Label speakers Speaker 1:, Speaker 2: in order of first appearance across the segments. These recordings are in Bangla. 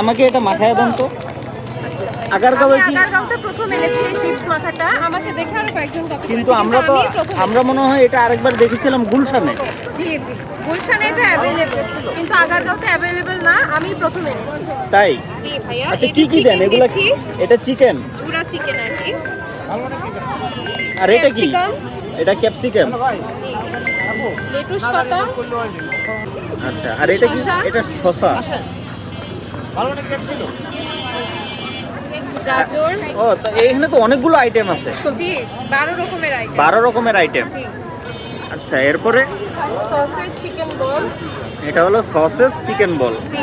Speaker 1: আমাকে এটা মাখায় দেন তো।
Speaker 2: আগারগাঁওতে প্রথম এনেছি এই চিপস মাখাটা, আমাকে দেখে আরো কয়েকজন কপি করেছে,
Speaker 1: কিন্তু আমরা মনে হয় এটা আরেকবার দেখেছিলাম গুলশানে।
Speaker 2: জি জি, গুলশানে এটা অ্যাভেলেবল, কিন্তু আগারগাঁওতে অ্যাভেলেবল না, আমি প্রথম এনেছি।
Speaker 1: তাই?
Speaker 2: জি ভাইয়া।
Speaker 1: আচ্ছা কি কি দেন এগুলা? এটা চিকেন,
Speaker 2: চুরা চিকেন আর কি।
Speaker 1: আর এটা কি? এটা ক্যাপসিকাম।
Speaker 2: জি, লেটুস পাতা।
Speaker 1: আচ্ছা, আর এটা কি? এটা শসা। ভালো না কেক ছিল?
Speaker 2: গাজর।
Speaker 1: ও, তো এখানে তো অনেকগুলো আইটেম আছে।
Speaker 2: জি, 12 রকমের আইটেম।
Speaker 1: 12 রকমের আইটেম।
Speaker 2: জি।
Speaker 1: আচ্ছা, এরপরে
Speaker 2: সসেজ চিকেন বল।
Speaker 1: এটা হলো সসেজ চিকেন বল।
Speaker 2: জি।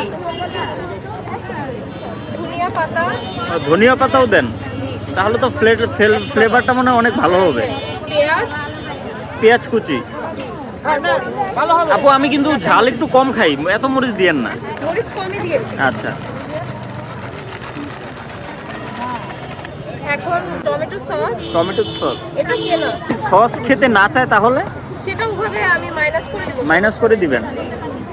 Speaker 2: ধনিয়া পাতা।
Speaker 1: ধনিয়া পাতাও দেন?
Speaker 2: জি।
Speaker 1: তাহলে তো ফ্লেভারটা মনে হয় অনেক ভালো হবে।
Speaker 2: পেঁয়াজ।
Speaker 1: পেঁয়াজ কুচি।
Speaker 2: জি। আর মরিচ।
Speaker 1: আপু আমি কিন্তু ঝাল একটু কম খাই, এত মরিচ দিয়েন না।
Speaker 2: মরিচ কমই দিয়েছি।
Speaker 1: আচ্ছা।
Speaker 2: এখন টমেটো সস।
Speaker 1: Tomato sauce.
Speaker 2: এটা কেনা।
Speaker 1: সস খেতে না চায় তাহলে?
Speaker 2: সেটা ওভাবে আমি মাইনাস করে দেব।
Speaker 1: মাইনাস করে দিবেন?
Speaker 2: জি।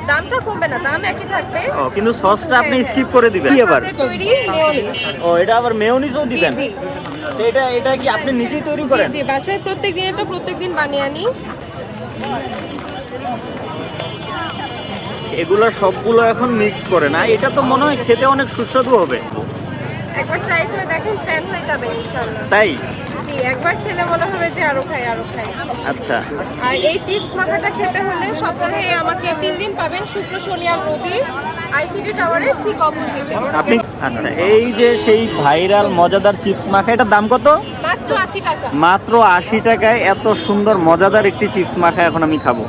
Speaker 2: দামটা কমবে না, দাম একই থাকবে।
Speaker 1: ও, কিন্তু সসটা আপনি স্কিপ করে দিবেন। কি আবার?
Speaker 2: তৈরি মেয়োনিজ।
Speaker 1: ও, এটা আবার মেয়োনিজও দিবেন?
Speaker 2: জি জি।
Speaker 1: আচ্ছা, এটা কি আপনি নিজেই তৈরি করেন?
Speaker 2: জি, বাসায় প্রত্যেকদিন এটা প্রত্যেকদিন বানিয়ে আনি।
Speaker 1: এগুলো সবগুলো এখন মিক্স করে না, এটা তো মনে হয় খেতে অনেক সুস্বাদু হবে।
Speaker 2: একবার ট্রাই করে দেখেন, ফ্যান হয়ে যাবে ইনশাআল্লাহ।
Speaker 1: তাই?
Speaker 2: জি, একবার খেলে মনে হবে যে আরো খাই আরো খাই।
Speaker 1: আচ্ছা।
Speaker 2: আর এই চিপস মাখাটা খেতে হলে সপ্তাহে আমাকে 3 দিন পাবেন, শুক্র শনি আর রবি, আইসিডি টাওয়ারের ঠিক অপোজিটে।
Speaker 1: আপনি আচ্ছা, এই যে সেই ভাইরাল মজাদার চিপস মাখা, এটার দাম কত?
Speaker 2: মাত্র 80 টাকা।
Speaker 1: মাত্র 80 টাকায় এত সুন্দর মজাদার একটি চিপস মাখা এখন আমি খাবো।